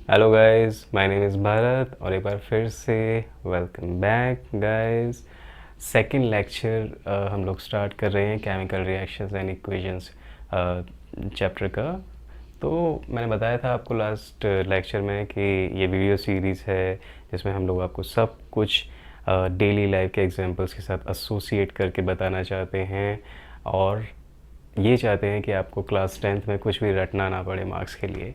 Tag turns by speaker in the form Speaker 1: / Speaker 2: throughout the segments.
Speaker 1: Hello guys, my name is Bharat और एक बार फिर से welcome back guys. Second lecture हम लोग स्टार्ट कर रहे हैं chemical reactions and equations chapter का। तो मैंने बताया था आपको लास्ट लेक्चर में कि ये वीडियो सीरीज़ है जिसमें हम लोग आपको सब कुछ डेली लाइफ के एग्जांपल्स के साथ एसोसिएट करके बताना चाहते हैं और ये चाहते हैं कि आपको क्लास 10th में कुछ भी रटना ना पड़े मार्क्स के लिए।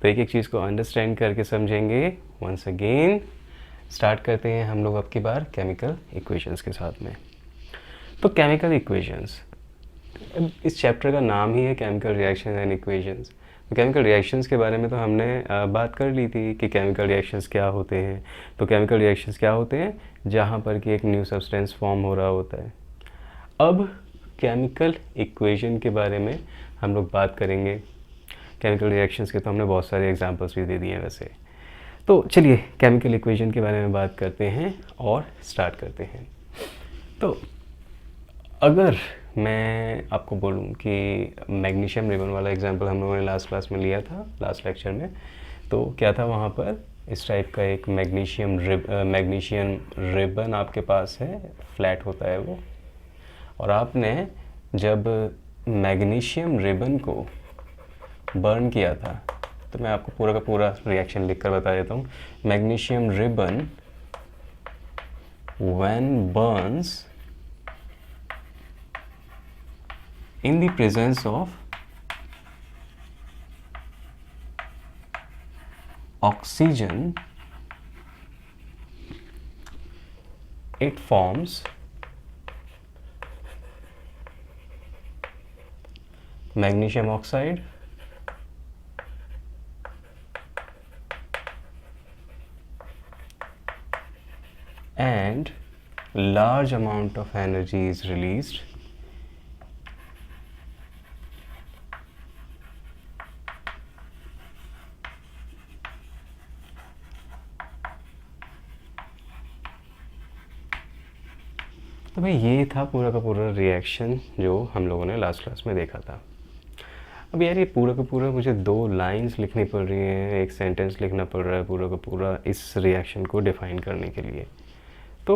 Speaker 1: तो एक एक चीज़ को अंडरस्टैंड करके समझेंगे। वंस अगेन स्टार्ट करते हैं हम लोग अब की बार केमिकल इक्वेशंस के साथ में। तो केमिकल इक्वेशंस, इस चैप्टर का नाम ही है केमिकल रिएक्शन एंड इक्वेशंस। तो केमिकल रिएक्शंस के बारे में तो हमने बात कर ली थी कि केमिकल रिएक्शंस क्या होते हैं। तो केमिकल रिएक्शंस क्या होते हैं? जहाँ पर कि एक न्यू सब्सटेंस फॉर्म हो रहा होता है। अब केमिकल इक्वेशन के बारे में हम लोग बात करेंगे। केमिकल रिएक्शंस के तो हमने बहुत सारे एग्जांपल्स भी दे दिए हैं वैसे। तो चलिए केमिकल इक्वेशन के बारे में बात करते हैं और स्टार्ट करते हैं। तो अगर मैं आपको बोलूं कि मैग्नीशियम रिबन वाला एग्जांपल हम लोगों ने लास्ट क्लास में लिया था, लास्ट लेक्चर में, तो क्या था वहाँ पर इस टाइप का एक मैग्नीशियम रिबन आपके पास है, फ्लैट होता है वो। और आपने जब मैग्नीशियम रिबन को बर्न किया था, तो मैं आपको पूरा का पूरा रिएक्शन लिख कर बता देता हूँ। Magnesium ribbon when Burns in the presence of oxygen, it forms magnesium oxide and large amount of energy is released तो भाई ये था पूरा का पूरा रिएक्शन जो हम लोगों ने लास्ट क्लास में देखा था। अब यार ये पूरा का पूरा मुझे 2 लाइंस लिखनी पड़ रही हैं, एक सेंटेंस लिखना पड़ रहा है पूरा का पूरा इस रिएक्शन को डिफ़ाइन करने के लिए। तो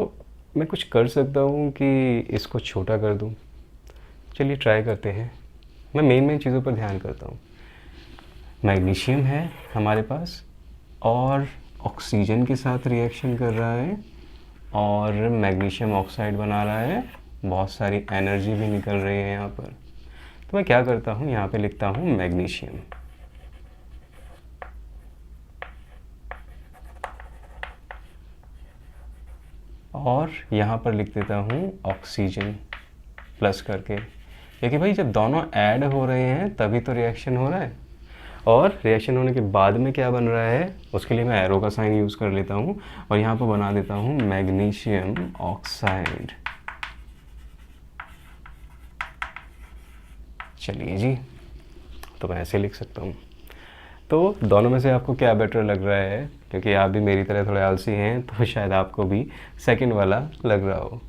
Speaker 1: मैं कुछ कर सकता हूँ कि इसको छोटा कर दूँ। चलिए ट्राई करते हैं। मैं मेन चीज़ों पर ध्यान करता हूँ। मैग्नीशियम है हमारे पास और ऑक्सीजन के साथ रिएक्शन कर रहा है और मैग्नीशियम ऑक्साइड बना रहा है, बहुत सारी एनर्जी भी निकल रही है यहाँ पर। तो मैं क्या करता हूँ, यहाँ पे लिखता हूँ मैग्नीशियम और यहाँ पर लिख देता हूँ ऑक्सीजन प्लस करके, क्योंकि भाई जब दोनों ऐड हो रहे हैं तभी तो रिएक्शन हो रहा है। और रिएक्शन होने के बाद में क्या बन रहा है उसके लिए मैं एरो का साइन यूज़ कर लेता हूँ और यहाँ पर बना देता हूँ मैग्नीशियम ऑक्साइड। चलिए जी, तो मैं ऐसे लिख सकता हूँ। तो दोनों में से आपको क्या बेटर लग रहा है? क्योंकि आप भी मेरी तरह थोड़े आलसी हैं तो शायद आपको भी सेकंड वाला लग रहा हो।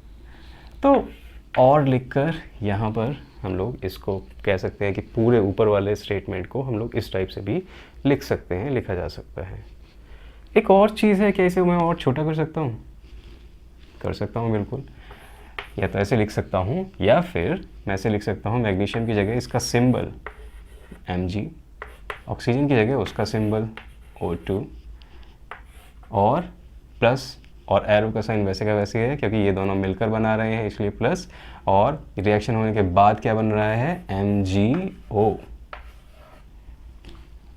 Speaker 1: तो और लिखकर यहाँ पर हम लोग इसको कह सकते हैं कि पूरे ऊपर वाले स्टेटमेंट को हम लोग इस टाइप से भी लिख सकते हैं, लिखा जा सकता है। एक और चीज़ है कि इसे मैं और छोटा कर सकता हूँ, कर सकता हूँ बिल्कुल। या तो ऐसे लिख सकता हूँ या फिर मैं ऐसे लिख सकता हूँ, मैग्नीशियम की जगह इसका सिंबल Mg, ऑक्सीजन की जगह उसका सिंबल O2 और प्लस, और एरो का साइन वैसे का वैसे है क्योंकि ये दोनों मिलकर बना रहे हैं इसलिए प्लस, और रिएक्शन होने के बाद क्या बन रहा है MgO।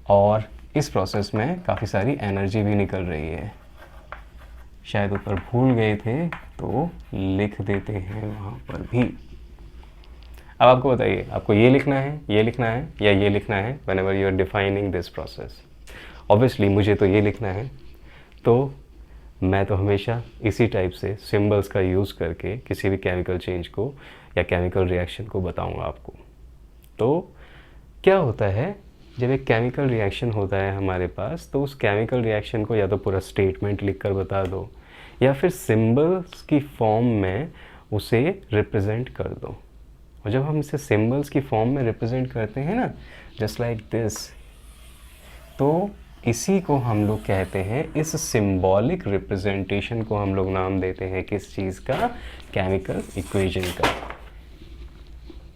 Speaker 1: और इस प्रोसेस में काफ़ी सारी एनर्जी भी निकल रही है, शायद ऊपर भूल गए थे तो लिख देते हैं वहाँ पर भी। अब आपको बताइए, आपको ये लिखना है, ये लिखना है या ये लिखना है whenever you are defining this process. Obviously मुझे तो ये लिखना है, तो मैं तो हमेशा इसी टाइप से सिंबल्स का यूज़ करके किसी भी केमिकल चेंज को या केमिकल रिएक्शन को बताऊंगा आपको। तो क्या होता है, जब एक केमिकल रिएक्शन होता है हमारे पास, तो उस केमिकल रिएक्शन को या तो पूरा स्टेटमेंट लिख कर बता दो या फिर सिंबल्स की फॉर्म में उसे रिप्रेजेंट कर दो। और जब हम इसे सिंबल्स की फॉर्म में रिप्रेजेंट करते हैं ना, जस्ट लाइक दिस, तो इसी को हम लोग कहते हैं, इस सिंबॉलिक रिप्रेजेंटेशन को हम लोग नाम देते हैं किस चीज़ का? केमिकल इक्वेशन का।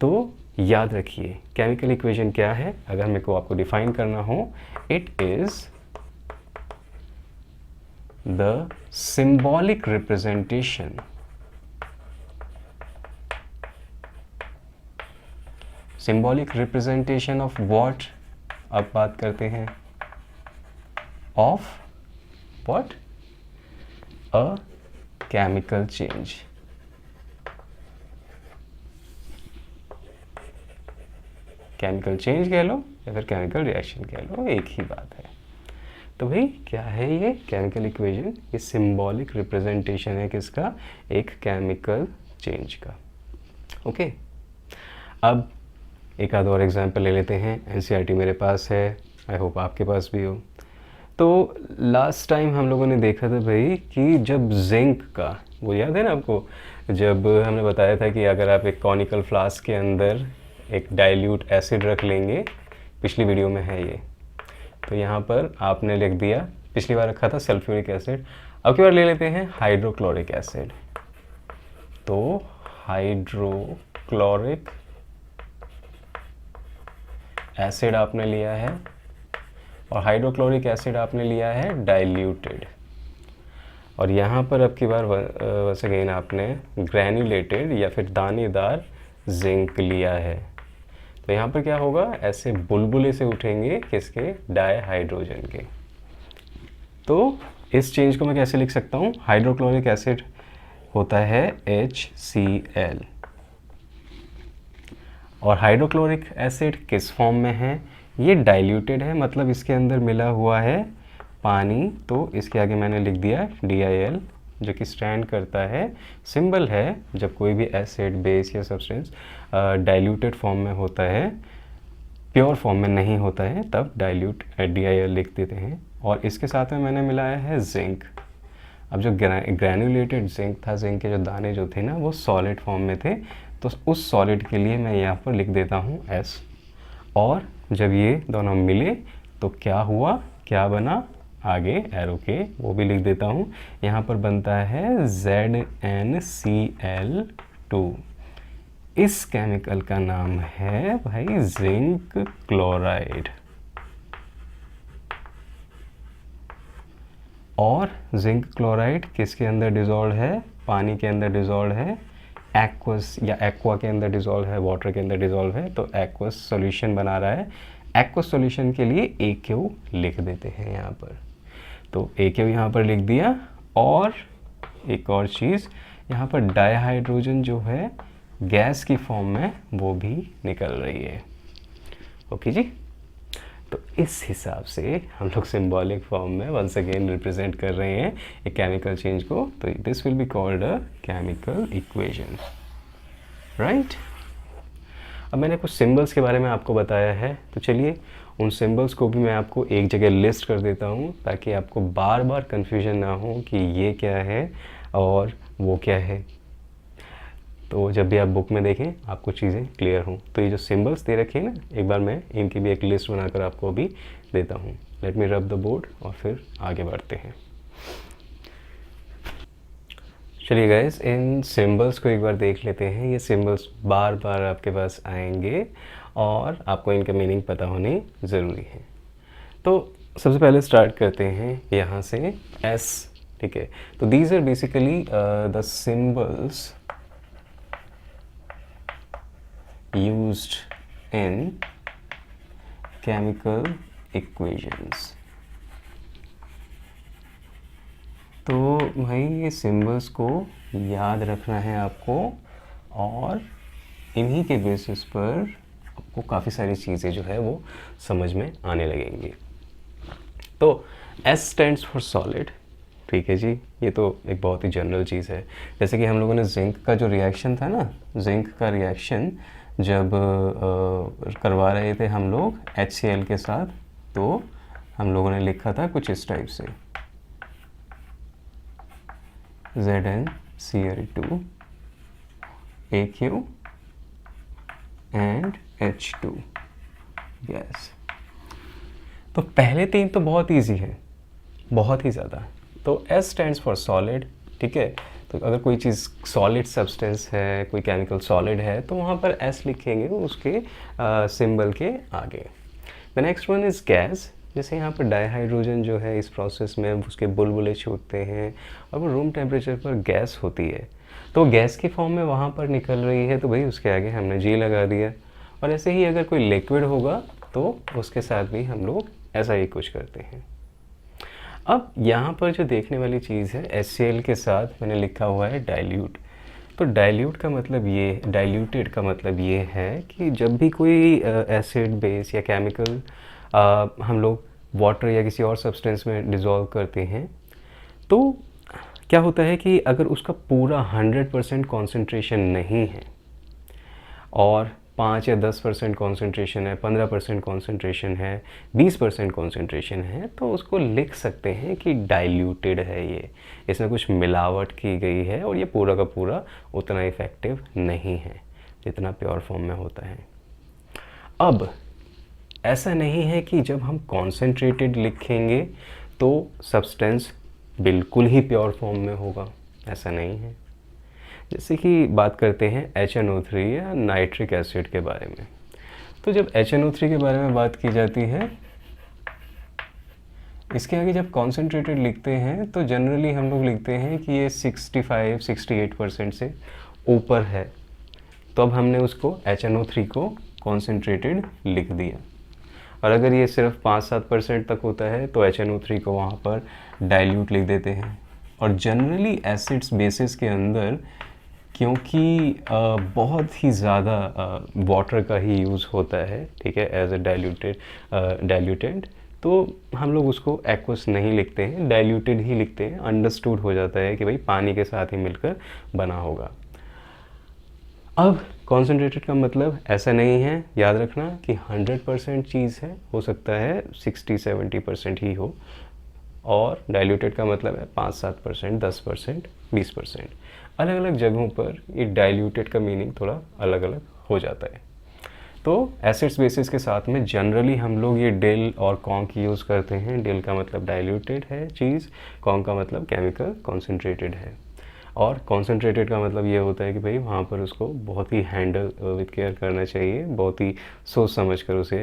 Speaker 1: तो याद रखिए केमिकल इक्वेशन क्या है, अगर मेरे को आपको डिफाइन करना हो, it is the symbolic representation of what? अब बात करते हैं of what? A chemical change. Chemical change कह लो या फिर केमिकल रिएक्शन कह लो, एक ही बात है। तो भाई क्या है ये केमिकल इक्वेशन? ये सिंबॉलिक रिप्रेजेंटेशन है किसका? एक केमिकल चेंज का। ओके, अब एक आध और एग्जांपल ले लेते हैं। एनसीईआरटी मेरे पास है, आई होप आपके पास भी हो। तो लास्ट टाइम हम लोगों ने देखा था भाई कि जब जिंक का, वो याद है ना आपको, जब हमने बताया था कि अगर आप एक कॉनिकल फ्लास्क के अंदर एक डाइल्यूट एसिड रख लेंगे, पिछली वीडियो में है ये, तो यहाँ पर आपने लिख दिया, पिछली बार रखा था सल्फ्यूरिक एसिड, अब की बार ले लेते हैं हाइड्रोक्लोरिक एसिड। तो हाइड्रोक्लोरिक एसिड आपने लिया है और हाइड्रोक्लोरिक एसिड आपने लिया है डाइल्यूटेड, और यहाँ पर अब की बार वैसे अगेन आपने ग्रैन्युलेटेड या फिर दानेदार जिंक लिया है। तो यहाँ पर क्या होगा, ऐसे बुलबुले से उठेंगे किसके? डाइहाइड्रोजन के। तो इस चेंज को मैं कैसे लिख सकता हूँ? हाइड्रोक्लोरिक एसिड होता है HCl, और हाइड्रोक्लोरिक एसिड किस फॉर्म में है? ये डाइल्यूटेड है, मतलब इसके अंदर मिला हुआ है पानी, तो इसके आगे मैंने लिख दिया DIL, जो कि स्टैंड करता है, सिंबल है जब कोई भी एसिड, बेस या सब्सटेंस डाइल्यूटेड फॉर्म में होता है, प्योर फॉर्म में नहीं होता है, तब डाइल्यूट DIL लिख देते हैं। और इसके साथ में मैंने मिलाया है जिंक। अब जो ग्रैन्युलेटेड जिंक था, जिंक के जो दाने जो थे ना, वो सॉलिड फॉर्म में थे, तो उस सॉलिड के लिए मैं यहाँ पर लिख देता हूँ S। और जब ये दोनों मिले तो क्या हुआ, क्या बना, आगे एरो के वो भी लिख देता हूँ, यहाँ पर बनता है ZnCl2। इस केमिकल का नाम है भाई जिंक क्लोराइड। और जिंक क्लोराइड किसके अंदर डिजॉल्व है? पानी के अंदर डिजॉल्व है, एक्वस या एक्वा के अंदर डिजॉल्व है, वाटर के अंदर डिजॉल्व है, तो एक्वस सॉल्यूशन बना रहा है। एक्वस सॉल्यूशन के लिए AQ लिख देते हैं यहाँ पर, तो AQ यहाँ पर लिख दिया। और एक और चीज़, यहाँ पर डाइहाइड्रोजन जो है गैस की फॉर्म में वो भी निकल रही है। ओके जी, तो इस हिसाब से हम लोग सिंबॉलिक फॉर्म में वंस अगेन रिप्रेजेंट कर रहे हैं एक केमिकल चेंज को, तो this will be called a chemical equation, right. अब मैंने कुछ सिंबल्स के बारे में आपको बताया है, तो चलिए उन सिंबल्स को भी मैं आपको एक जगह लिस्ट कर देता हूँ, ताकि आपको बार बार कन्फ्यूजन ना हो कि ये क्या है और वो क्या है। तो जब भी आप बुक में देखें आपको चीज़ें क्लियर हों। तो ये जो सिंबल्स दे रखे हैं ना, एक बार मैं इनकी भी एक लिस्ट बनाकर आपको अभी देता हूँ। लेट मी रब द बोर्ड और फिर आगे बढ़ते हैं। चलिए गाइस, इन सिंबल्स को एक बार देख लेते हैं। ये सिंबल्स बार बार आपके पास आएंगे और आपको इनका मीनिंग पता होने ज़रूरी है। तो सबसे पहले स्टार्ट करते हैं यहाँ से S, ठीक है। तो these are basically the symbols used in chemical equations। तो भाई ये सिंबल्स को याद रखना है आपको, और इन्हीं के बेसिस पर आपको काफ़ी सारी चीज़ें जो है वो समझ में आने लगेंगी। तो S स्टैंड्स फॉर सॉलिड, ठीक है जी। ये तो एक बहुत ही जनरल चीज़ है। जैसे कि हम लोगों ने जिंक का जो रिएक्शन था ना, जिंक का रिएक्शन जब करवा रहे थे हम लोग HCl के साथ, तो हम लोगों ने लिखा था कुछ इस टाइप से, ZnCl2 AQ and H2 gas. तो पहले 3 तो बहुत ईजी हैं, बहुत ही ज़्यादा। तो S स्टैंड्स फॉर सॉलिड, ठीक है। तो अगर कोई चीज़ सॉलिड सब्सटेंस है, कोई केमिकल सॉलिड है, तो वहाँ पर S लिखेंगे उसके सिंबल के आगे। The next one is gas. जैसे यहाँ पर डाइहाइड्रोजन जो है इस प्रोसेस में उसके बुलबुले छूटते हैं और वो रूम टेम्परेचर पर गैस होती है, तो गैस की फॉर्म में वहाँ पर निकल रही है, तो भाई उसके आगे हमने G लगा दिया। और ऐसे ही अगर कोई लिक्विड होगा तो उसके साथ भी हम लोग ऐसा ही कुछ करते हैं। अब यहाँ पर जो देखने वाली चीज़ है, HCl के साथ मैंने लिखा हुआ है डाइल्यूट। तो डाइल्यूट का मतलब ये, डाइल्यूटेड का मतलब ये है कि जब भी कोई एसिड बेस या केमिकल हम लोग वाटर या किसी और सब्सटेंस में डिज़ोल्व करते हैं, तो क्या होता है कि अगर उसका पूरा 100% कॉन्सेंट्रेशन नहीं है और 5 या 10% कॉन्सेंट्रेशन है, 15% कॉन्सेंट्रेशन है, 20% कॉन्सेंट्रेशन है, तो उसको लिख सकते हैं कि डाइल्यूटेड है, ये इसमें कुछ मिलावट की गई है और ये पूरा का पूरा उतना इफ़ेक्टिव नहीं है जितना प्योर फॉर्म में होता है। अब ऐसा नहीं है कि जब हम कॉन्सेंट्रेटेड लिखेंगे तो सब्सटेंस बिल्कुल ही प्योर फॉर्म में होगा, ऐसा नहीं है। जैसे कि बात करते हैं HNO3 या नाइट्रिक एसिड के बारे में। तो जब HNO3 के बारे में बात की जाती है, इसके आगे जब कॉन्सेंट्रेटेड लिखते हैं तो जनरली हम लोग लिखते हैं कि ये 65-68% से ऊपर है, तो अब हमने उसको HNO3 को कॉन्सेंट्रेटेड लिख दिया। और अगर ये सिर्फ 5-7% तक होता है तो HNO3 को वहाँ पर डाइल्यूट लिख देते हैं। और जनरली एसिड्स बेसिस के अंदर क्योंकि बहुत ही ज़्यादा वाटर का ही यूज़ होता है, ठीक है, एज ए डाइल्यूटेंट, तो हम लोग उसको एक्वस नहीं लिखते हैं, डाइल्यूटेड ही लिखते हैं। अंडरस्टूड हो जाता है कि भाई पानी के साथ ही मिलकर बना होगा। अब कॉन्सेंट्रेटेड का मतलब ऐसा नहीं है, याद रखना कि 100% चीज़ है, हो सकता है 60-70% ही हो। और डाइल्यूटेड का मतलब है 5-7%, 10%, 20%। अलग अलग जगहों पर ये डाइल्यूटेड का मीनिंग थोड़ा अलग अलग हो जाता है। तो एसिड्स बेसिस के साथ में जनरली हम लोग ये डिल और कॉन्क यूज़ करते हैं। डिल का मतलब डाइल्यूटेड है चीज़, कॉन्क का मतलब केमिकल कॉन्सेंट्रेटेड है। और कॉन्सेंट्रेटेड का मतलब ये होता है कि भाई वहाँ पर उसको बहुत ही हैंडल विद केयर करना चाहिए, बहुत ही सोच समझ कर उसे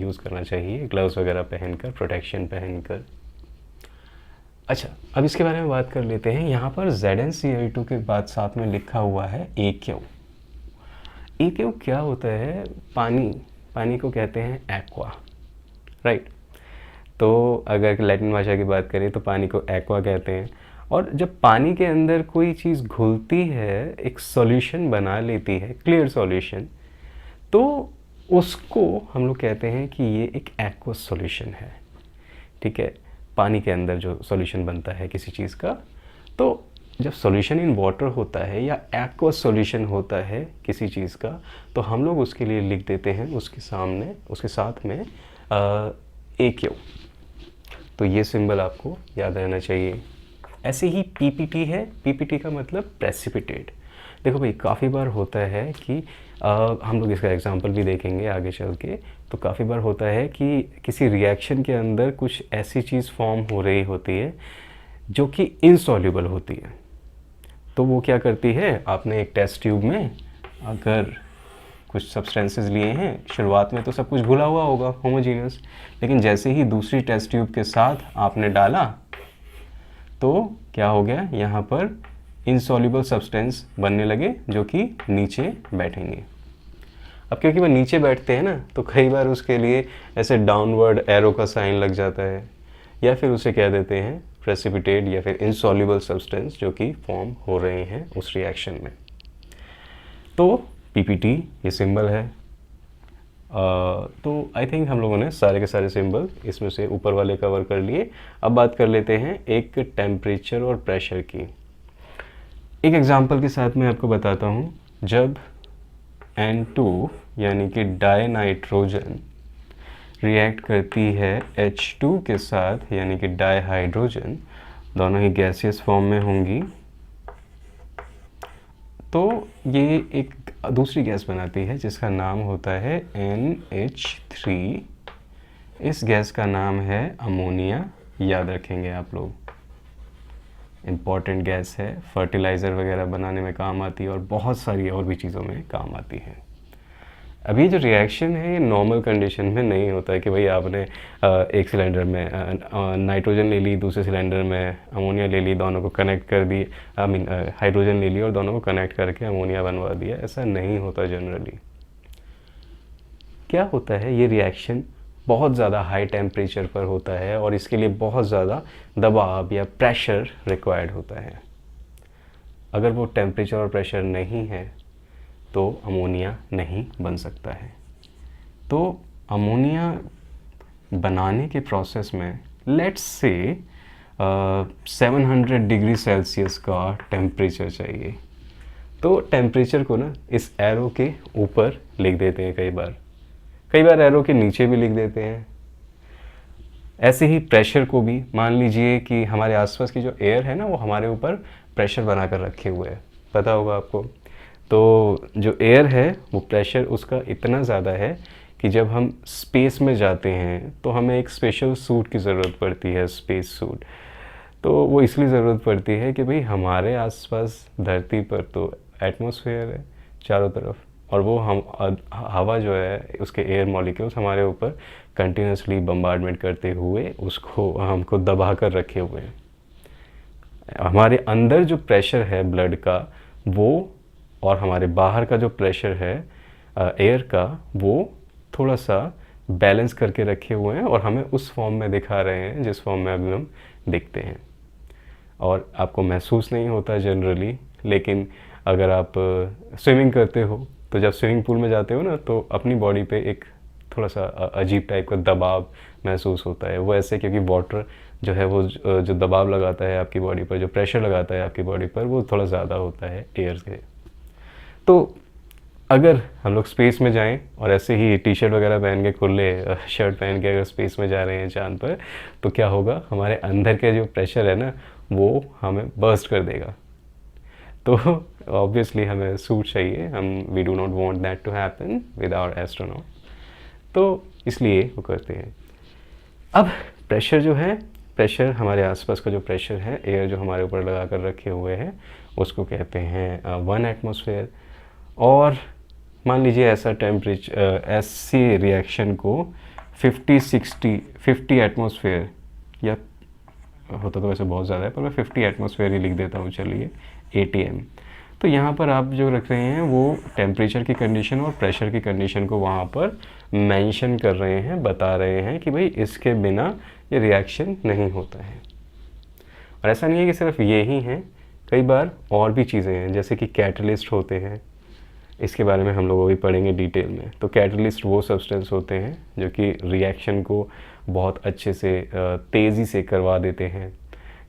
Speaker 1: यूज़ करना चाहिए, ग्लव्स वगैरह पहनकर, प्रोटेक्शन पहनकर। अच्छा, अब इसके बारे में बात कर लेते हैं। यहाँ पर ZnCl2 के बाद साथ में लिखा हुआ है AQ। AQ क्या होता है? पानी को कहते हैं एक्वा, राइट। तो अगर लैटिन भाषा की बात करें तो पानी को एक्वा कहते हैं। और जब पानी के अंदर कोई चीज़ घुलती है, एक सॉल्यूशन बना लेती है, क्लियर सॉल्यूशन, तो उसको हम लोग कहते हैं कि ये एक एक्वस सॉल्यूशन है, ठीक है। पानी के अंदर जो सॉल्यूशन बनता है किसी चीज़ का, तो जब सॉल्यूशन इन वाटर होता है या एक्वस सॉल्यूशन होता है किसी चीज़ का, तो हम लोग उसके लिए लिख देते हैं उसके साथ में AQ। तो ये सिंबल आपको याद रहना चाहिए। ऐसे ही PPT है। PPT का मतलब प्रेसिपिटेट। देखो भाई, काफ़ी बार होता है कि हम लोग इसका एग्जांपल भी देखेंगे आगे चल के। तो काफ़ी बार होता है कि किसी रिएक्शन के अंदर कुछ ऐसी चीज़ फॉर्म हो रही होती है जो कि इनसॉल्युबल होती है। तो वो क्या करती है, आपने एक टेस्ट ट्यूब में अगर कुछ सब्सटेंसेस लिए हैं, शुरुआत में तो सब कुछ घुला हुआ होगा, होमोजीनियस, लेकिन जैसे ही दूसरी टेस्ट ट्यूब के साथ आपने डाला तो क्या हो गया, यहाँ पर इनसॉल्युबल सब्सटेंस बनने लगे जो कि नीचे बैठेंगे। अब क्योंकि वो नीचे बैठते हैं ना, तो कई बार उसके लिए ऐसे डाउनवर्ड एरो का साइन लग जाता है, या फिर उसे कह देते हैं प्रेसिपिटेट या फिर इनसॉल्युबल सब्सटेंस जो कि फॉर्म हो रहे हैं उस रिएक्शन में। तो PPT ये सिंबल है। तो आई थिंक हम लोगों ने सारे के सारे सिंबल इसमें से ऊपर वाले कवर कर लिए। अब बात कर लेते हैं एक टेम्परेचर और प्रेशर की। एक एग्जांपल के साथ मैं आपको बताता हूँ। जब N2 यानी कि डाई नाइट्रोजन रिएक्ट करती है H2 के साथ यानी कि डाई हाइड्रोजन, दोनों ही गैसियस फॉर्म में होंगी, तो ये एक दूसरी गैस बनाती है जिसका नाम होता है NH3 इस गैस का नाम है अमोनिया, याद रखेंगे आप लोग। इम्पॉर्टेंट गैस है, फर्टिलाइज़र वगैरह बनाने में काम आती है और बहुत सारी और भी चीज़ों में काम आती है। अभी जो रिएक्शन है ये नॉर्मल कंडीशन में नहीं होता है कि भाई आपने एक सिलेंडर में नाइट्रोजन ले ली, दूसरे सिलेंडर में अमोनिया ले ली, दोनों को कनेक्ट कर दी, हाइड्रोजन ले ली और दोनों को कनेक्ट करके अमोनिया बनवा दिया। ऐसा नहीं होता जनरली। क्या होता है, ये रिएक्शन बहुत ज़्यादा हाई टेम्परेचर पर होता है और इसके लिए बहुत ज़्यादा दबाव या प्रेशर रिक्वायर्ड होता है। अगर वो टेम्परेचर और प्रेशर नहीं है तो अमोनिया नहीं बन सकता है। तो अमोनिया बनाने के प्रोसेस में लेट्स से 700 डिग्री सेल्सियस का टेम्परेचर चाहिए। तो टेम्परेचर को ना इस एरो के ऊपर लिख देते हैं, कई बार एरो के नीचे भी लिख देते हैं। ऐसे ही प्रेशर को भी मान लीजिए कि हमारे आसपास की जो एयर है ना वो हमारे ऊपर प्रेशर बना कर रखे हुए है, पता होगा आपको। तो जो एयर है वो प्रेशर उसका इतना ज़्यादा है कि जब हम स्पेस में जाते हैं तो हमें एक स्पेशल सूट की ज़रूरत पड़ती है, स्पेस सूट। तो वो इसलिए ज़रूरत पड़ती है कि भाई हमारे आसपास धरती पर तो एटमॉस्फेयर है चारों तरफ, और वो हम हवा जो है उसके एयर मॉलिक्यूल्स हमारे ऊपर कंटिन्यूसली बम्बार्डमेंट करते हुए उसको हमको दबा कर रखे हुए हैं। हमारे अंदर जो प्रेशर है ब्लड का वो, और हमारे बाहर का जो प्रेशर है एयर का, वो थोड़ा सा बैलेंस करके रखे हुए हैं और हमें उस फॉर्म में दिखा रहे हैं जिस फॉर्म में अभी हम दिखते हैं। और आपको महसूस नहीं होता जनरली, लेकिन अगर आप स्विमिंग करते हो तो जब स्विमिंग पूल में जाते हो ना तो अपनी बॉडी पे एक थोड़ा सा अजीब टाइप का दबाव महसूस होता है। वो ऐसे क्योंकि वाटर जो है वो जो दबाव लगाता है आपकी बॉडी पर, जो प्रेशर लगाता है आपकी बॉडी पर, वो थोड़ा ज़्यादा होता है एयर से। तो अगर हम लोग स्पेस में जाएं और ऐसे ही टी शर्ट वगैरह पहन के, खुले शर्ट पहन के अगर स्पेस में जा रहे हैं चांद पर, तो क्या होगा, हमारे अंदर के जो प्रेशर है ना वो हमें बर्स्ट कर देगा। तो ऑब्वियसली हमें सूट चाहिए, we do not want that to happen with our astronaut, तो इसलिए वो करते हैं। अब प्रेशर जो है, प्रेशर हमारे आसपास का जो प्रेशर है, एयर जो हमारे ऊपर लगा कर रखे हुए हैं, उसको कहते हैं 1 एटमॉस्फेयर। और मान लीजिए ऐसा टेम्परेचर, ऐसी रिएक्शन को 50 एटमॉस्फेयर, या होता तो वैसे बहुत ज़्यादा है पर मैं 50 एटमॉस्फेयर ही लिख देता हूँ, चलिए ATM। तो यहाँ पर आप जो रख रहे हैं वो टेम्परेचर की कंडीशन और प्रेशर की कंडीशन को वहाँ पर मेंशन कर रहे हैं, बता रहे हैं कि भाई इसके बिना ये रिएक्शन नहीं होता है। और ऐसा नहीं है कि सिर्फ ये ही हैं, कई बार और भी चीज़ें हैं, जैसे कि कैटलिस्ट होते हैं। इसके बारे में हम लोग अभी पढ़ेंगे डिटेल में। तो कैटलिस्ट वो सब्सटेंस होते हैं जो कि रिएक्शन को बहुत अच्छे से तेज़ी से करवा देते हैं,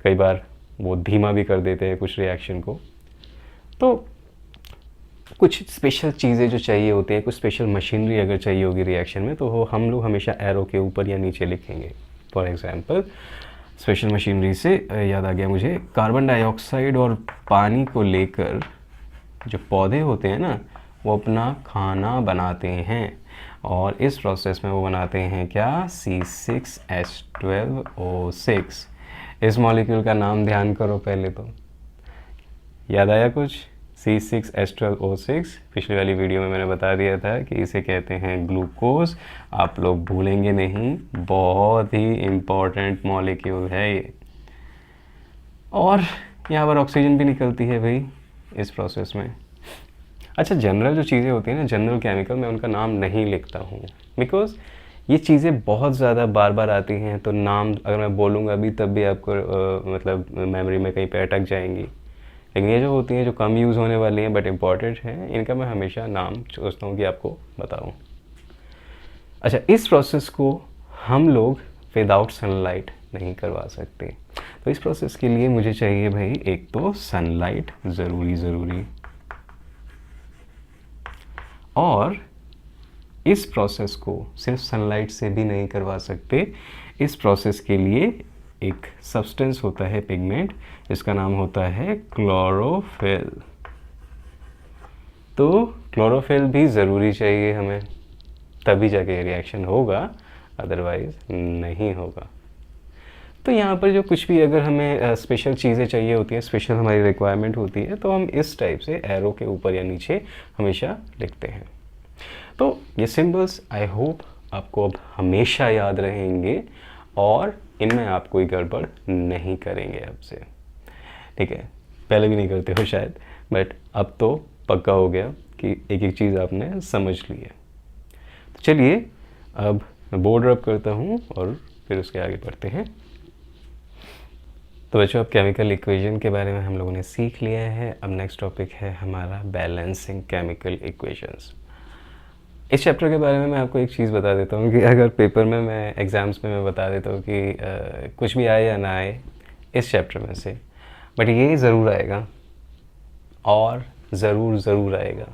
Speaker 1: कई बार वो धीमा भी कर देते हैं कुछ रिएक्शन को। तो कुछ स्पेशल चीज़ें जो चाहिए होती हैं, कुछ स्पेशल मशीनरी अगर चाहिए होगी रिएक्शन में, तो वो हम लोग हमेशा एरो के ऊपर या नीचे लिखेंगे। फॉर एग्जांपल स्पेशल मशीनरी से याद आ गया मुझे, कार्बन डाइऑक्साइड और पानी को लेकर जो पौधे होते हैं ना वो अपना खाना बनाते हैं, और इस प्रोसेस में वो बनाते हैं क्या, C6H12O6। इस मॉलिक्यूल का नाम ध्यान करो पहले, तो याद आया कुछ, C6H12O6। पिछली वाली वीडियो में मैंने बता दिया था कि इसे कहते हैं ग्लूकोज, आप लोग भूलेंगे नहीं, बहुत ही इम्पॉर्टेंट मॉलिक्यूल है ये। और यहाँ पर ऑक्सीजन भी निकलती है भाई इस प्रोसेस में। अच्छा, जनरल जो चीज़ें होती हैं ना, जनरल केमिकल, मैं उनका नाम नहीं लिखता हूँ बिकॉज ये चीज़ें बहुत ज़्यादा बार बार आती हैं, तो नाम अगर मैं बोलूँगा अभी तब भी आपको मतलब मेमोरी में कहीं पे अटक जाएंगी। लेकिन ये जो होती हैं जो कम यूज़ होने वाली हैं बट इम्पॉर्टेंट हैं, इनका मैं हमेशा नाम सोचता हूँ कि आपको बताऊँ। अच्छा, इस प्रोसेस को हम लोग विदाउट सनलाइट नहीं करवा सकते, तो इस प्रोसेस के लिए मुझे चाहिए भाई एक तो सनलाइट ज़रूरी, और इस प्रोसेस को सिर्फ सनलाइट से भी नहीं करवा सकते। इस प्रोसेस के लिए एक सब्सटेंस होता है, पिगमेंट, जिसका नाम होता है क्लोरोफिल। तो क्लोरोफिल भी ज़रूरी चाहिए हमें, तभी जाके रिएक्शन होगा। अदरवाइज नहीं होगा। तो यहाँ पर जो कुछ भी अगर हमें स्पेशल चीज़ें चाहिए होती हैं, स्पेशल हमारी रिक्वायरमेंट होती है, तो हम इस टाइप से एरो के ऊपर या नीचे हमेशा लिखते हैं। तो ये सिंबल्स आई होप आपको अब हमेशा याद रहेंगे और इनमें आप कोई गड़बड़ नहीं करेंगे अब से, ठीक है। पहले भी नहीं करते हो शायद, बट अब तो पक्का हो गया कि एक एक चीज़ आपने समझ ली है। तो चलिए अब मैं बोर्ड रब करता हूँ और फिर उसके आगे बढ़ते हैं। तो बच्चों अब केमिकल इक्वेशन के बारे में हम लोगों ने सीख लिया है। अब नेक्स्ट टॉपिक है हमारा बैलेंसिंग केमिकल इक्वेशंस। इस चैप्टर के बारे में मैं आपको एक चीज़ बता देता हूँ कि अगर पेपर में मैं एग्ज़ाम्स में मैं बता देता हूँ कि कुछ भी आए या ना आए इस चैप्टर में से, बट ये ज़रूर आएगा और ज़रूर आएगा।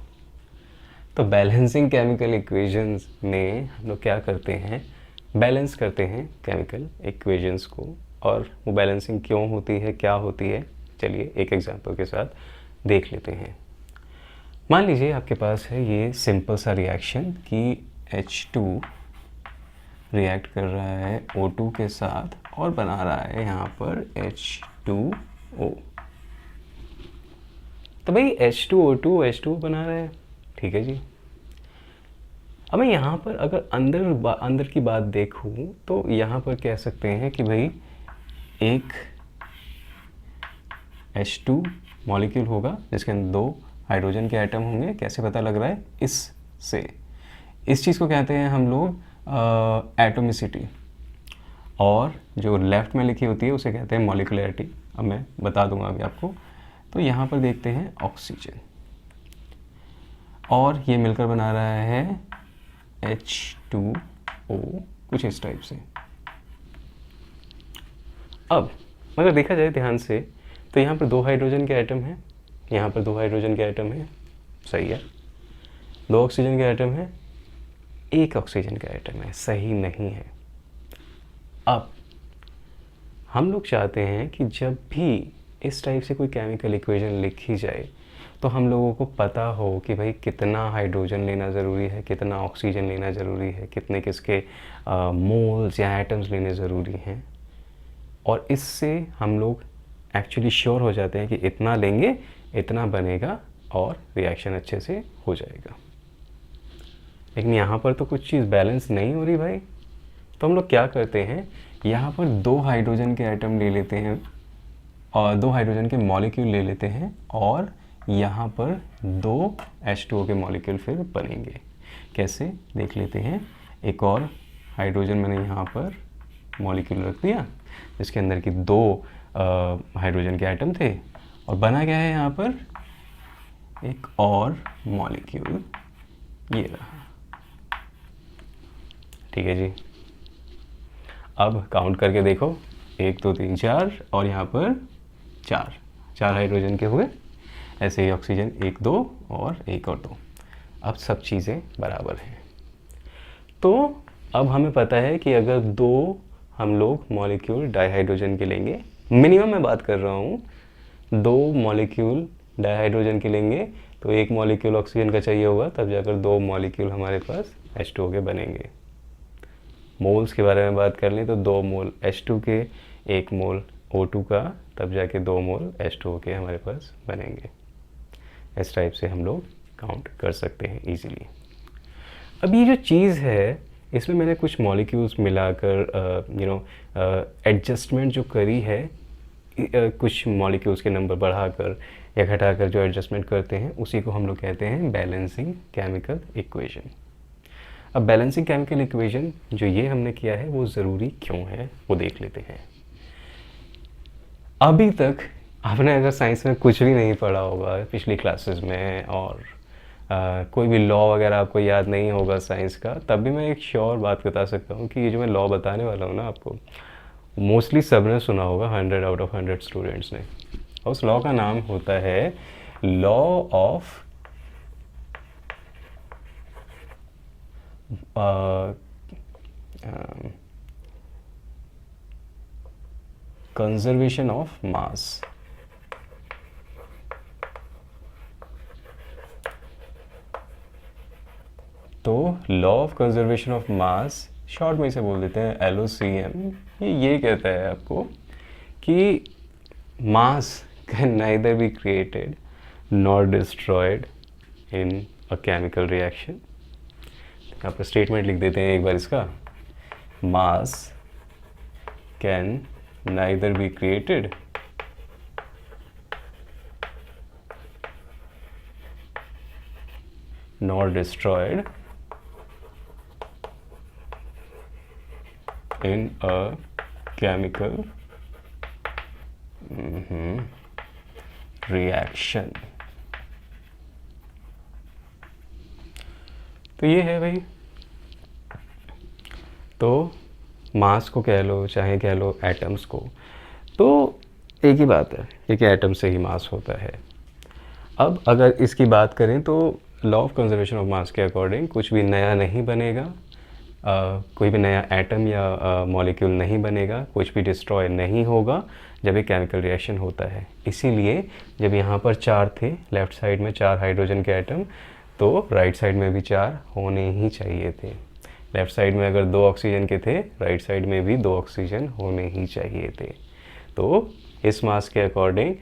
Speaker 1: तो बैलेंसिंग केमिकल इक्वेशंस में हम लोग क्या करते हैं, बैलेंस करते हैं केमिकल इक्वेशंस को। और वो बैलेंसिंग क्यों होती है, क्या होती है, चलिए एक एग्जांपल के साथ देख लेते हैं। मान लीजिए आपके पास है ये सिंपल सा रिएक्शन कि H2 रिएक्ट कर रहा है O2 के साथ और बना रहा है यहाँ पर H2O। तो भाई H2O2 बना रहा है, ठीक है जी। अब मैं यहाँ पर अगर अंदर की बात देखूँ तो यहाँ पर कह सकते हैं कि भाई एक H2 मॉलिक्यूल होगा जिसके अंदर 2 हाइड्रोजन के एटम होंगे। कैसे पता लग रहा है, इससे, इस चीज़ को कहते हैं हम लोग एटोमिसिटी, और जो लेफ्ट में लिखी होती है उसे कहते हैं मॉलिकुलैरिटी। अब मैं बता दूंगा अभी आपको। तो यहाँ पर देखते हैं ऑक्सीजन, और ये मिलकर बना रहा है H2O, कुछ इस टाइप से। अब अगर देखा जाए ध्यान से तो यहाँ पर 2 हाइड्रोजन के एटम हैं, यहाँ पर 2 हाइड्रोजन के एटम हैं, सही है। 2 ऑक्सीजन के एटम हैं, 1 ऑक्सीजन का एटम है, सही नहीं है। अब हम लोग चाहते हैं कि जब भी इस टाइप से कोई केमिकल इक्वेशन लिखी जाए तो हम लोगों को पता हो कि भाई कितना हाइड्रोजन लेना ज़रूरी है, कितना ऑक्सीजन लेना ज़रूरी है, कितने किसके मोल्स या एटम्स लेने ज़रूरी हैं। और इससे हम लोग एक्चुअली श्योर हो जाते हैं कि इतना लेंगे, इतना बनेगा और रिएक्शन अच्छे से हो जाएगा। लेकिन यहाँ पर तो कुछ चीज़ बैलेंस नहीं हो रही भाई। तो हम लोग क्या करते हैं, यहाँ पर 2 हाइड्रोजन के एटम ले लेते हैं और 2 हाइड्रोजन के मॉलिक्यूल ले लेते हैं, और यहाँ पर 2 H2O के मॉलिक्यूल फिर बनेंगे। कैसे देख लेते हैं। एक और हाइड्रोजन मैंने यहाँ पर मॉलिक्यूल रख दिया जिसके अंदर की 2 हाइड्रोजन के एटम थे, और बना क्या है यहाँ पर एक और मॉलिक्यूल, ये रहा, ठीक है जी। अब काउंट करके देखो, 1 2 3 4, और यहाँ पर 4 हाइड्रोजन के हुए। ऐसे ही ऑक्सीजन 1 2 और 1 और 2। अब सब चीज़ें बराबर हैं। तो अब हमें पता है कि अगर 2 हम लोग मॉलिक्यूल डाइहाइड्रोजन के लेंगे, मिनिमम मैं बात कर रहा हूँ, 2 मॉलिक्यूल डाइहाइड्रोजन के लेंगे तो 1 मॉलिक्यूल ऑक्सीजन का चाहिए होगा, तब जाकर 2 मॉलिक्यूल हमारे पास H2O के बनेंगे। मोल्स के बारे में बात कर लें तो 2 मोल H2 के, 1 मोल O2 का, तब जाके 2 मोल H2O के हमारे पास बनेंगे। इस टाइप से हम लोग काउंट कर सकते हैं इजीली। अब ये जो चीज़ है इसमें मैंने कुछ मॉलिक्यूल्स मिलाकर एडजस्टमेंट जो करी है, कुछ मॉलिक्यूल्स के नंबर बढ़ाकर या घटाकर जो एडजस्टमेंट करते हैं उसी को हम लोग कहते हैं बैलेंसिंग केमिकल इक्वेशन। अब बैलेंसिंग केमिकल इक्वेशन जो ये हमने किया है वो ज़रूरी क्यों है वो देख लेते हैं। अभी तक आपने अगर साइंस में कुछ भी नहीं पढ़ा होगा पिछली क्लासेस में, और कोई भी लॉ वगैरह आपको याद नहीं होगा साइंस का, तब भी मैं एक श्योर बात बता सकता हूँ कि ये जो मैं लॉ बताने वाला हूँ ना आपको, मोस्टली सब ने सुना होगा, 100 आउट ऑफ 100 स्टूडेंट्स ने। और उस लॉ का नाम होता है law of conservation of mass. तो law of conservation of mass short में इसे बोल देते हैं LOCM। ये कहता है आपको कि मास can neither be created nor destroyed in a chemical reaction. यहाँ पर स्टेटमेंट लिख देते हैं एक बार इसका, मास can neither be created nor destroyed in a chemical reaction। तो ये है भाई, तो मास को कह लो चाहे कह लो एटम्स को, तो एक ही बात है, एक एटम से ही मास होता है। अब अगर इसकी बात करें तो लॉ ऑफ कंजर्वेशन ऑफ मास के अकॉर्डिंग कुछ भी नया नहीं बनेगा, कोई भी नया एटम या मॉलिक्यूल नहीं बनेगा, कुछ भी डिस्ट्रॉय नहीं होगा जब एक केमिकल रिएक्शन होता है। इसीलिए जब यहाँ पर 4 थे, लेफ़्ट साइड में 4 हाइड्रोजन के एटम, तो राइट साइड में भी 4 होने ही चाहिए थे। लेफ़्ट साइड में अगर 2 ऑक्सीजन के थे, राइट साइड में भी 2 ऑक्सीजन होने ही चाहिए थे। तो इस मास के अकॉर्डिंग,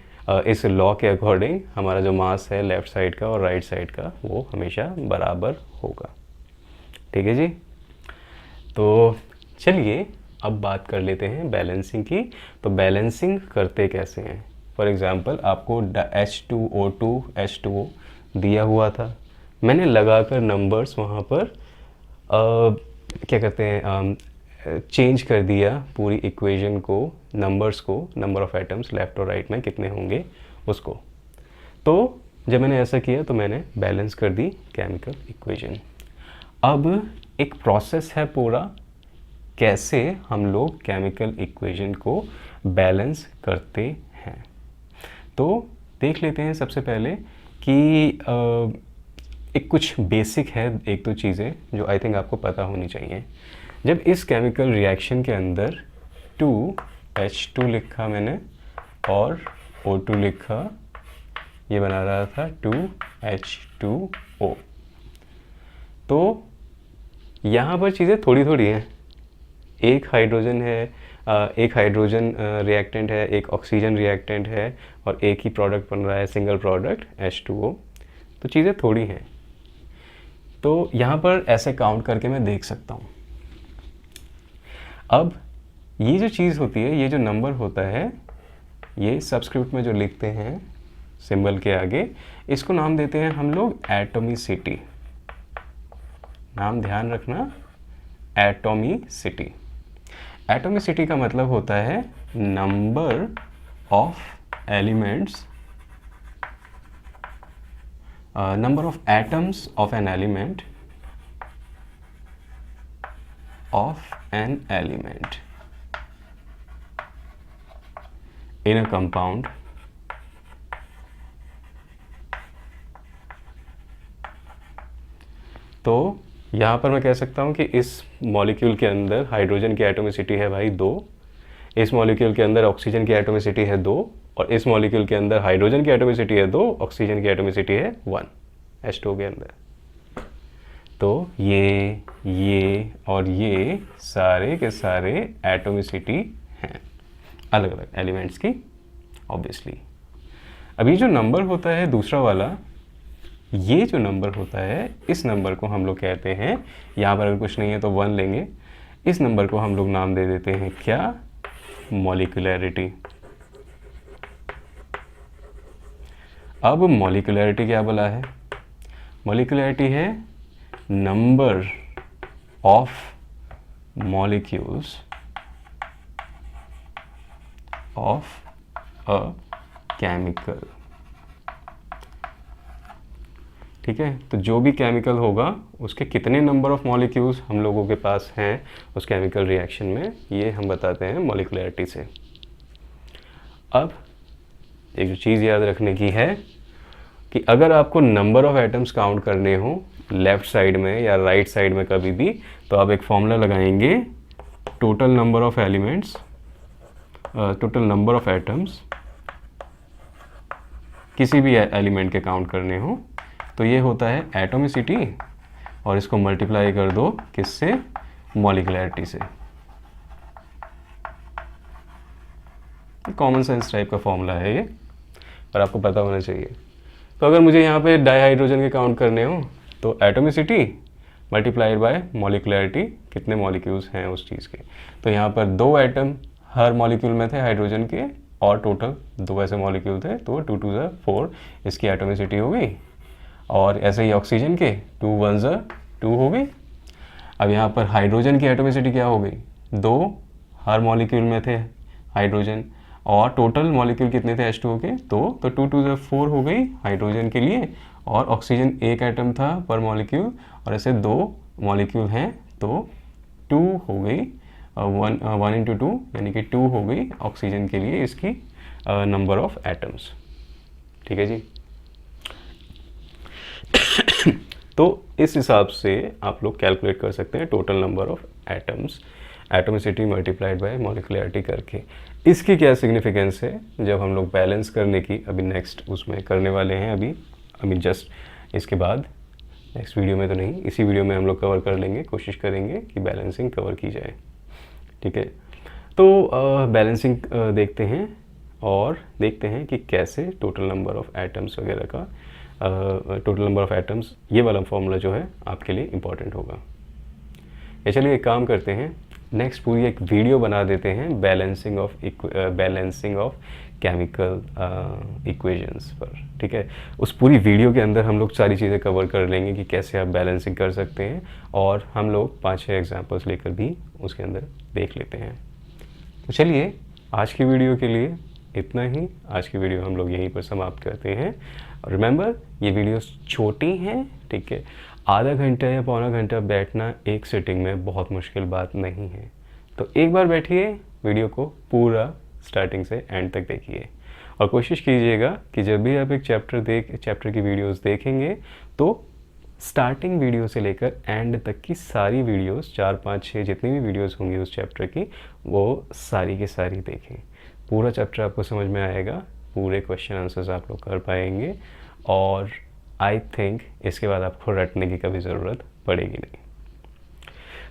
Speaker 1: इस लॉ के अकॉर्डिंग हमारा जो मास है लेफ़्ट साइड का और राइट साइड का वो हमेशा बराबर होगा। ठीक है जी। तो चलिए अब बात कर लेते हैं बैलेंसिंग की। तो बैलेंसिंग करते कैसे हैं? फॉर एग्ज़ाम्पल आपको H2O2 H2O दिया हुआ था, मैंने लगाकर नंबर्स वहाँ पर क्या कहते हैं चेंज कर दिया पूरी इक्वेशन को, नंबर्स को, नंबर ऑफ़ एटम्स लेफ़्ट और राइट में कितने होंगे उसको। तो जब मैंने ऐसा किया तो मैंने बैलेंस कर दी केमिकल इक्वेशन। अब एक प्रोसेस है पूरा, कैसे हम लोग केमिकल इक्वेशन को बैलेंस करते हैं। तो देख लेते हैं सबसे पहले कि एक कुछ बेसिक है, एक दो चीज़ें जो आई थिंक आपको पता होनी चाहिए। जब इस केमिकल रिएक्शन के अंदर 2H2 लिखा मैंने और O2 लिखा, ये बना रहा था 2H2O। तो यहाँ पर चीज़ें थोड़ी थोड़ी हैं, एक हाइड्रोजन है, एक हाइड्रोजन रिएक्टेंट है, एक ऑक्सीजन रिएक्टेंट है और एक ही प्रोडक्ट बन रहा है, सिंगल प्रोडक्ट H2O। तो चीज़ें थोड़ी हैं। तो यहाँ पर ऐसे काउंट करके मैं देख सकता हूँ। अब ये जो चीज़ होती है, ये जो नंबर होता है, ये सबस्क्रिप्ट में जो लिखते हैं सिंबल के आगे, इसको नाम देते हैं हम लोग एटॉमिसिटी। नाम ध्यान रखना, एटॉमिसिटी। एटॉमिसिटी का मतलब होता है number of elements, number of atoms of an element, in a compound तो यहाँ पर मैं कह सकता हूँ कि इस मॉलिक्यूल के अंदर हाइड्रोजन की एटॉमिसिटी है भाई 2, इस मॉलिक्यूल के अंदर ऑक्सीजन की एटॉमिसिटी है 2 और इस मॉलिक्यूल के अंदर हाइड्रोजन की एटॉमिसिटी है 2, ऑक्सीजन की एटॉमिसिटी है 1 H2O के अंदर। तो ये और ये सारे के सारे एटॉमिसिटी हैं अलग अलग एलिमेंट्स की ऑब्वियसली। अब ये जो नंबर होता है दूसरा वाला, ये जो नंबर होता है, इस नंबर को हम लोग कहते हैं, यहाँ पर अगर कुछ नहीं है तो 1 लेंगे, इस नंबर को हम लोग नाम दे देते हैं क्या? मॉलिक्यूलैरिटी। अब मॉलिक्यूलैरिटी क्या बोला है? मॉलिक्यूलैरिटी है number of molecules of a chemical. ठीक है, तो जो भी केमिकल होगा उसके कितने नंबर ऑफ मॉलिक्यूल्स हम लोगों के पास हैं उस केमिकल रिएक्शन में, ये हम बताते हैं मॉलिक्यूलैरिटी से। अब एक चीज़ याद रखने की है कि अगर आपको नंबर ऑफ एटम्स काउंट करने हो लेफ़्ट साइड में या राइट साइड में कभी भी, तो आप एक फॉर्मूला लगाएंगे, total number of elements, total number of atoms किसी भी एलिमेंट के काउंट करने हो तो ये होता है एटॉमिसिटी, और इसको मल्टीप्लाई कर दो किससे? मॉलिकुलैरिटी से। कॉमन सेंस टाइप का फॉर्मूला है ये, पर आपको पता होना चाहिए। तो अगर मुझे यहाँ पे डाईहाइड्रोजन के काउंट करने हो तो एटोमिसिटी मल्टीप्लाइड बाय मॉलिकुलैरिटी, कितने मॉलिक्यूल्स हैं उस चीज़ के। तो यहाँ पर 2 एटम हर मॉलिक्यूल में थे हाइड्रोजन के, और टोटल 2 ऐसे मॉलिक्यूल थे, तो 2 2 ज़ा 4 इसकी एटोमिसिटी हो गई। और ऐसे ही ऑक्सीजन के 2 1 ज़ा 2 हो गई। अब यहाँ पर हाइड्रोजन की एटोमिसिटी क्या हो गई, 2 हर मॉलिक्यूल में थे हाइड्रोजन, और टोटल मॉलिक्यूल कितने थे H2O के, तो 2 2 ज़ा 4 हो गई हाइड्रोजन के लिए, और ऑक्सीजन 1 एटम था पर मॉलिक्यूल, और ऐसे 2 मॉलिक्यूल हैं तो 2 हो गई, 1 इंटू 2 यानी कि 2 हो गई ऑक्सीजन के लिए इसकी नंबर ऑफ एटम्स। ठीक है जी। तो इस हिसाब से आप लोग कैलकुलेट कर सकते हैं total number of atoms, atomicity multiplied by molecularity करके। इसकी क्या सिग्निफिकेंस है जब हम लोग बैलेंस करने की अभी नेक्स्ट उसमें करने वाले हैं, अभी जस्ट इसके बाद, नेक्स्ट वीडियो में तो नहीं, इसी वीडियो में हम लोग कवर कर लेंगे, कोशिश करेंगे कि बैलेंसिंग कवर की जाए। ठीक है, तो बैलेंसिंग देखते हैं और देखते हैं कि कैसे टोटल नंबर ऑफ एटम्स वगैरह का, टोटल नंबर ऑफ एटम्स, ये वाला फॉर्मूला जो है आपके लिए इम्पॉर्टेंट होगा। ये चलिए एक काम करते हैं, नेक्स्ट पूरी एक वीडियो बना देते हैं बैलेंसिंग ऑफ केमिकल इक्वेशंस पर। ठीक है, उस पूरी वीडियो के अंदर हम लोग सारी चीज़ें कवर कर लेंगे कि कैसे आप बैलेंसिंग कर सकते हैं, और हम लोग 5-6 एग्जांपल्स लेकर भी उसके अंदर देख लेते हैं। तो चलिए आज की वीडियो के लिए इतना ही, आज की वीडियो हम लोग यहीं पर समाप्त करते हैं। रिमेंबर, ये वीडियोस छोटी हैं, ठीक है, आधा घंटा या पौना घंटा बैठना एक सिटिंग में बहुत मुश्किल बात नहीं है। तो एक बार बैठिए, वीडियो को पूरा स्टार्टिंग से एंड तक देखिए, और कोशिश कीजिएगा कि जब भी आप एक चैप्टर की वीडियोस देखेंगे तो स्टार्टिंग वीडियो से लेकर एंड तक की सारी वीडियोस, 4 5 6 जितनी भी वीडियोस होंगी उस चैप्टर की, वो सारी की सारी देखें। पूरा चैप्टर आपको समझ में आएगा, पूरे क्वेश्चन आंसर्स आप लोग कर पाएंगे, और आई थिंक इसके बाद आपको रटने की कभी ज़रूरत पड़ेगी नहीं।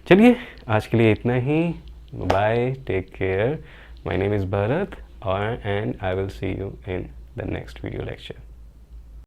Speaker 1: चलिए आज के लिए इतना ही, bye, take care, my name is Bharat, and I will see you in the next video lecture.